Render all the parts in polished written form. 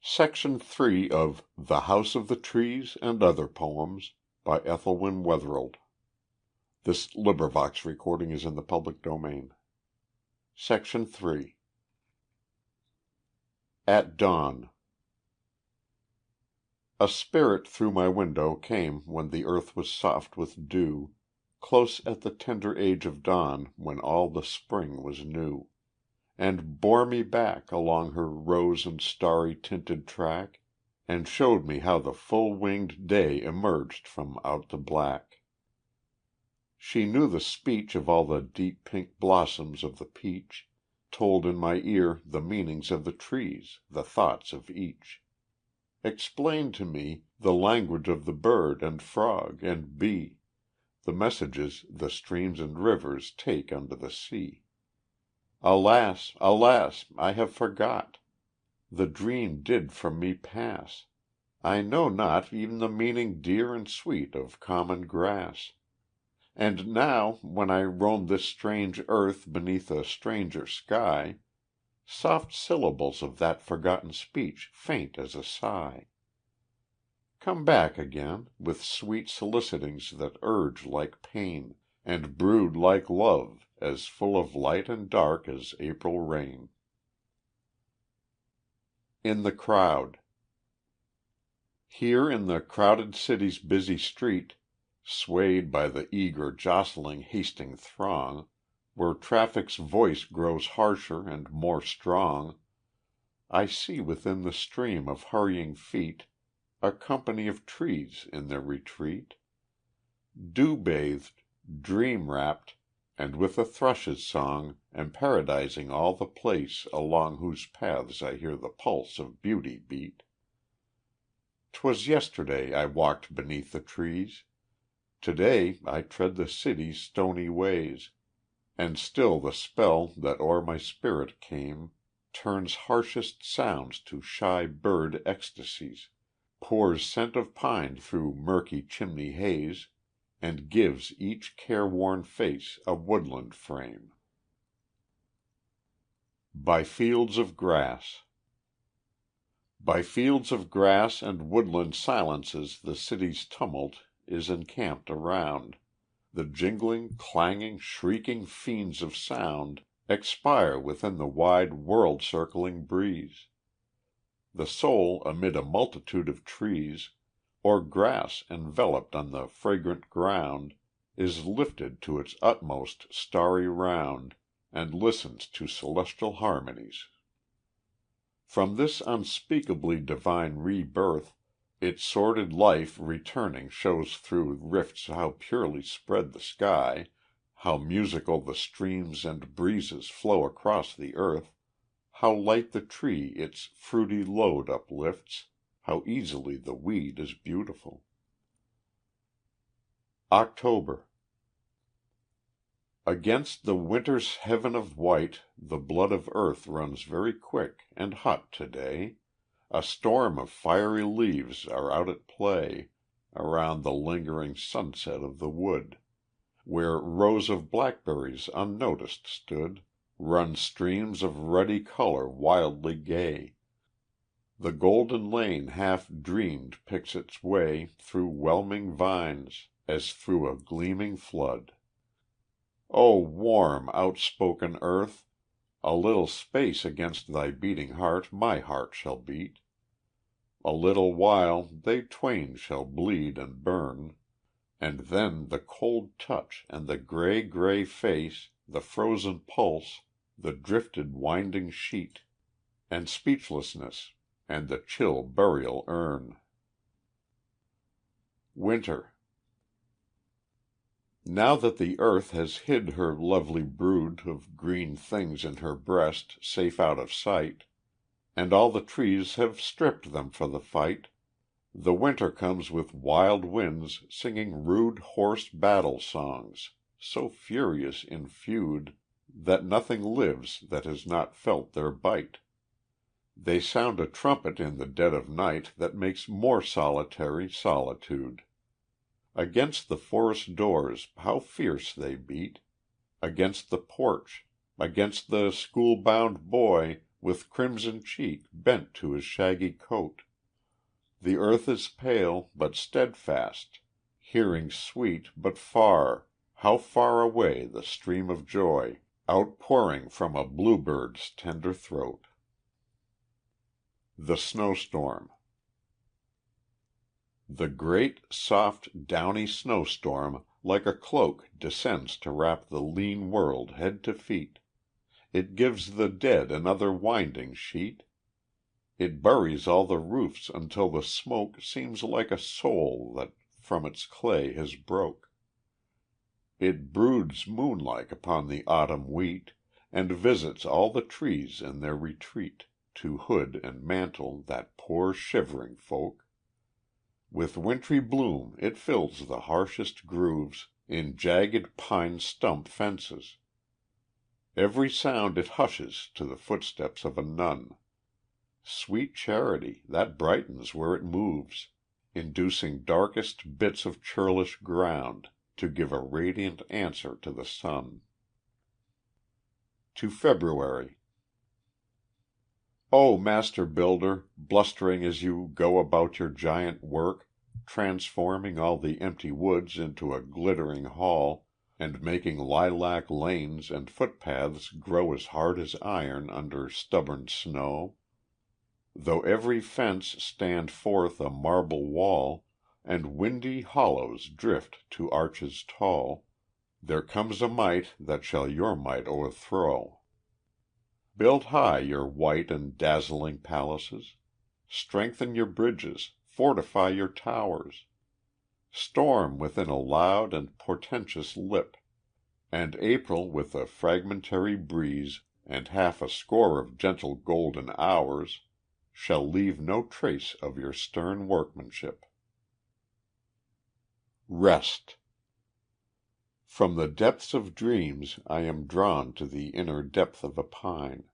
Section 3 of The House of the Trees and Other Poems by Ethelwyn Wetherald. Recording is in the public domain. Section 3. At Dawn. A spirit through my window came when the earth was soft with dew, close at the tender age of dawn when all the spring was new, and bore me back along her rose and starry tinted track, and showed me how the full-winged day emerged from out the black. She knew the speech of all the deep pink blossoms of the peach, told in my ear the meanings of the trees, the thoughts of each. Explained to me the language of the bird and frog and bee, the messages the streams and rivers take under the sea. Alas, alas, I have forgot. The dream did from me pass. I know not e'en the meaning dear and sweet of common grass. And now, when I roam this strange earth beneath a stranger sky, soft syllables of that forgotten speech faint as a sigh. Come back again, with sweet solicitings that urge like pain, and brood like love, as full of light and dark as April rain. In the Crowd. Here in the crowded city's busy street, swayed by the eager, jostling, hasting throng, where traffic's voice grows harsher and more strong, I see within the stream of hurrying feet a company of trees in their retreat, dew-bathed, dream-wrapped, and with a thrush's song Emparadizing all the place along whose paths I hear the pulse of beauty beat. 'Twas yesterday I walked beneath the trees, to-day I tread the city's stony ways, and still the spell that o'er my spirit came turns harshest sounds to shy bird ecstasies, pours scent of pine through murky chimney haze, and gives each careworn face a woodland frame. By Fields of Grass. By fields of grass and woodland silences the city's tumult is encamped around. The jingling, clanging, shrieking fiends of sound expire within the wide world-circling breeze. The soul amid a multitude of trees, or grass enveloped on the fragrant ground, is lifted to its utmost starry round, and listens to celestial harmonies. From this unspeakably divine rebirth, its sordid life returning shows through rifts how purely spread the sky, how musical the streams and breezes flow across the earth, how light the tree its fruity load uplifts, how easily the weed is beautiful. October. Against the winter's heaven of white the blood of earth runs very quick and hot to-day. A storm of fiery leaves are out at play around the lingering sunset of the wood. Where rows of blackberries unnoticed stood, run streams of ruddy color wildly gay. The golden lane half dreamed picks its way through whelming vines, as through a gleaming flood. O warm, outspoken earth, a little space against thy beating heart my heart shall beat. A little while they twain shall bleed and burn, and then the cold touch and the gray, gray face, the frozen pulse, the drifted winding sheet, and speechlessness, and the chill burial urn. Winter. Now that the earth has hid her lovely brood of green things in her breast safe out of sight, and all the trees have stripped them for the fight, the winter comes with wild winds singing rude hoarse battle songs, so furious in feud that nothing lives that has not felt their bite. They sound a trumpet in the dead of night that makes more solitary solitude. Against the forest doors how fierce they beat, against the porch, against the school-bound boy with crimson cheek bent to his shaggy coat. The earth is pale, but steadfast, hearing sweet, but far, how far away the stream of joy, outpouring from a bluebird's tender throat. The Snowstorm. The great, soft, downy snowstorm like a cloak descends to wrap the lean world head to feet. It gives the dead another winding sheet. It buries all the roofs until the smoke Seems like a soul that from its clay has broke. It broods moonlike upon the autumn wheat, And visits all the trees in their retreat, To hood and mantle that poor shivering folk. With wintry bloom it fills the harshest grooves In jagged pine stump fences. Every sound it hushes to the footsteps of a nun. Sweet charity, that brightens where it moves, Inducing darkest bits of churlish ground To give a radiant answer to the sun. To February. O master builder, blustering as you go About your giant work, transforming all the empty woods Into a glittering hall, and making lilac lanes and footpaths grow As hard as iron under stubborn snow, Though every fence stand forth a marble wall, And windy hollows drift to arches tall, There comes a might that shall your might o'erthrow. Build high your white and dazzling palaces, Strengthen your bridges, fortify your towers, Storm within a loud and portentous lip, And April with a fragmentary breeze, And half a score of gentle golden hours, Shall leave no trace of your stern workmanship. Rest. From the depths of dreams I am drawn To the inner depth of a pine,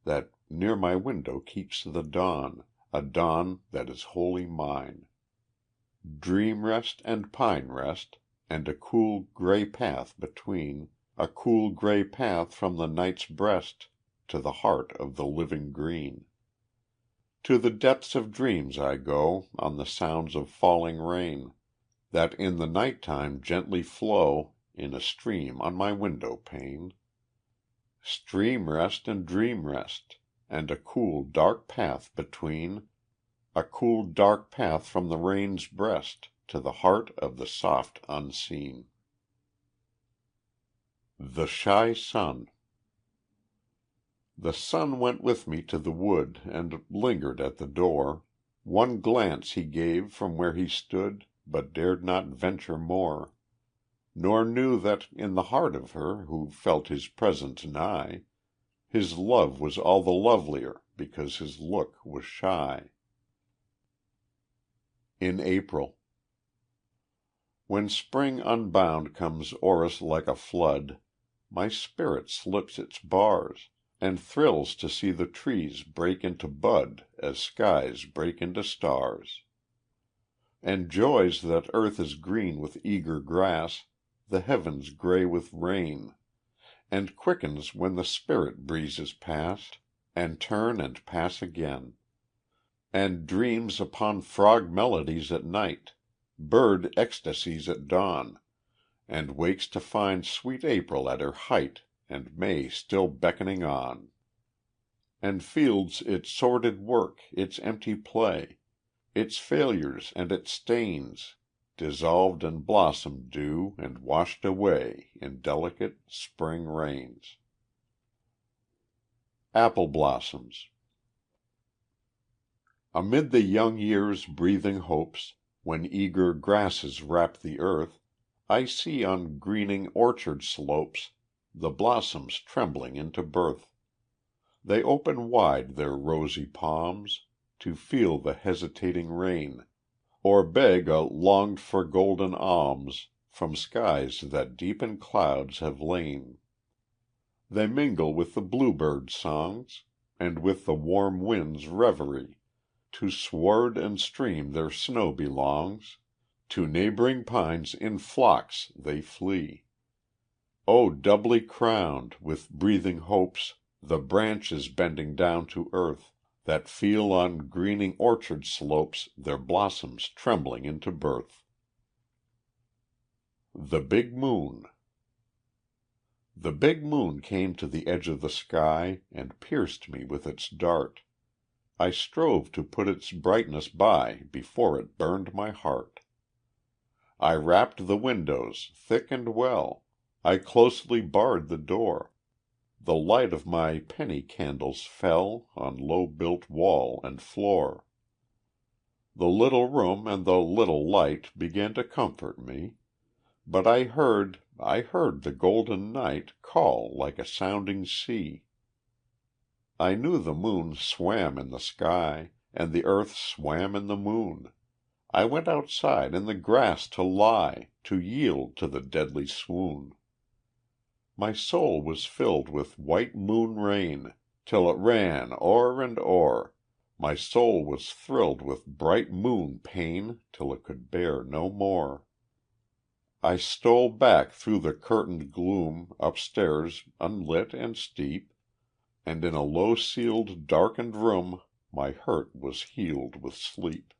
That near my window keeps the dawn, A dawn that is wholly mine. Dream rest and pine rest, and a cool gray path between, A cool gray path from the night's breast To the heart of the living green. To the depths of dreams I go on the sounds of falling rain, That in the night time gently flow In a stream on my window pane. Stream rest and dream rest, and a cool dark path between, A cool dark path from the rain's breast To the heart of the soft unseen. The Shy Sun. The sun went with me to the wood, And lingered at the door. One glance he gave from where he stood, But dared not venture more, Nor knew that in the heart of her Who felt his presence nigh, His love was all the lovelier Because his look was shy. In April. When spring unbound comes o'er us like a flood, My spirit slips its bars, And thrills to see the trees break into bud As skies break into stars. And joys that earth is green with eager grass, The heavens gray with rain, And quickens when the spirit breezes pass, And turn and pass again. And dreams upon frog melodies at night, Bird ecstasies at dawn, And wakes to find sweet April at her height, And May still beckoning on. And feels its sordid work, its empty play, Its failures and its stains, Dissolved in blossom dew and washed away In delicate spring rains. Apple Blossoms. Amid the young year's breathing hopes, When eager grasses wrap the earth, I see on greening orchard slopes The blossoms trembling into birth. They open wide their rosy palms, To feel the hesitating rain, Or beg a longed for golden alms From skies that deep in clouds have lain. They mingle with the bluebird's songs, And with the warm wind's reverie. To sward and stream their snow belongs, To neighboring pines in flocks they flee. O doubly crowned with breathing hopes, The branches bending down to earth, that feel on greening orchard slopes their blossoms trembling into birth. The Big Moon. The big moon came to the edge of the sky, And pierced me with its dart. I strove to put its brightness by Before it burned my heart. I wrapped the windows thick and well, I closely barred the door. The light of my penny candles fell On low built wall and floor. The little room and the little light Began to comfort me, But I heard the golden night Call like a sounding sea. I knew the moon swam in the sky, And the earth swam in the moon. I went outside in the grass to lie, To yield to the deadly swoon. My soul was filled with white moon rain, Till it ran o'er and o'er. My soul was thrilled with bright moon pain, Till it could bear no more. I stole back through the curtained gloom Upstairs unlit and steep, And in a low ceiled darkened room My hurt was healed with sleep.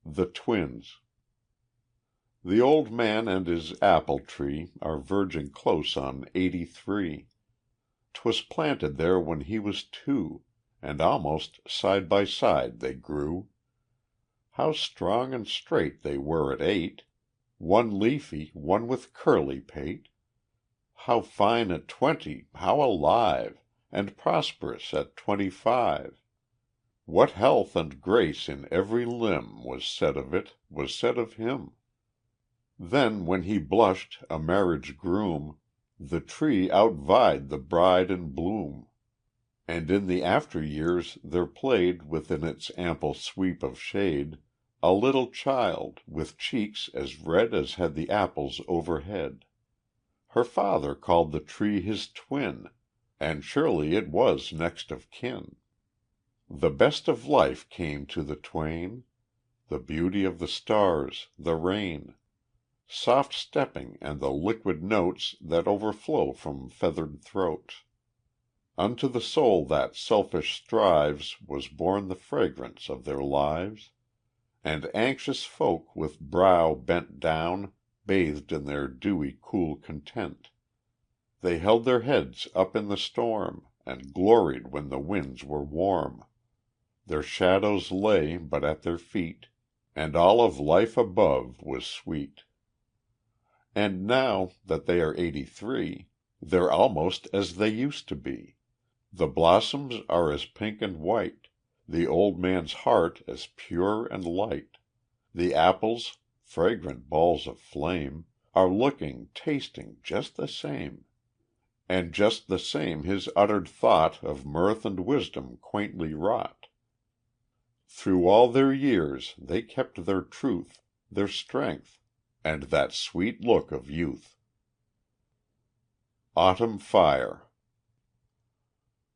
The Twins. The old man and his apple tree Are verging close on 83. 'Twas planted there when he was 2, And almost side by side they grew. How strong and straight they were at 8, One leafy, one with curly pate. How fine at 20, how alive, And prosperous at 25. What health and grace in every limb Was said of it, was said of him. Then when he blushed a marriage groom, The tree outvied the bride in bloom. And in the after years there played Within its ample sweep of shade A little child, with cheeks as red As had the apples overhead. Her father called the tree his twin, And surely it was next of kin. The best of life came to the twain, The beauty of the stars, the rain, Soft stepping, and the liquid notes That overflow from feathered throats. Unto the soul that selfish strives Was born the fragrance of their lives. And anxious folk with brow bent down Bathed in their dewy cool content. They held their heads up in the storm, And gloried when the winds were warm. Their shadows lay but at their feet, And all of life above was sweet. And now that they are 83, They're almost as they used to be. The blossoms are as pink and white, The old man's heart as pure and light. The apples, fragrant balls of flame, Are looking, tasting just the same. And just the same his uttered thought Of mirth and wisdom quaintly wrought. Through all their years they kept their truth, Their strength, and that sweet look of youth. Autumn Fire.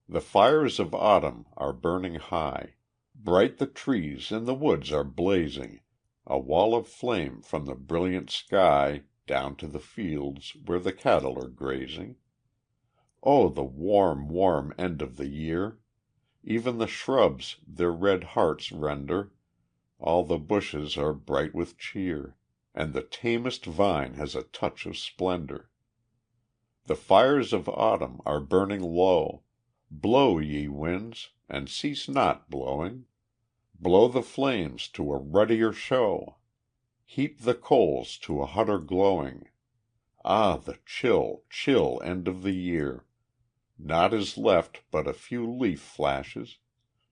The fires of autumn are burning high. Bright the trees in the woods are blazing, A wall of flame from the brilliant sky Down to the fields where the cattle are grazing. Oh, the warm, warm end of the year! Even the shrubs their red hearts render, All the bushes are bright with cheer, And the tamest vine has a touch of splendor. The fires of autumn are burning low. Blow, ye winds, and cease not blowing. Blow the flames to a ruddier show. Heap the coals to a hotter glowing. Ah, the chill, chill end of the year! Naught is left but a few leaf flashes,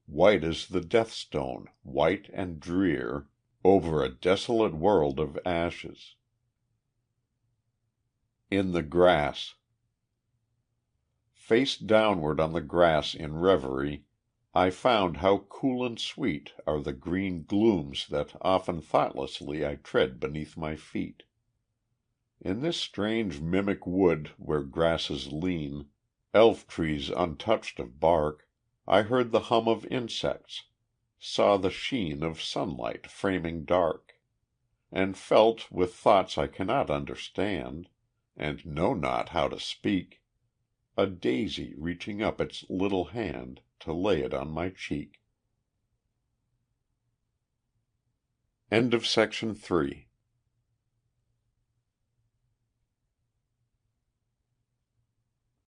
White as the death stone, white and drear, Over a desolate world of ashes. In the Grass. Face downward on the grass in reverie, I found how cool and sweet Are the green glooms that often thoughtlessly I tread beneath my feet. In this strange mimic wood where grasses lean, Elf trees untouched of bark, I heard the hum of insects, saw the sheen Of sunlight framing dark, And felt with thoughts I cannot understand, And know not how to speak, a daisy reaching up its little hand to lay it on my cheek. Section 4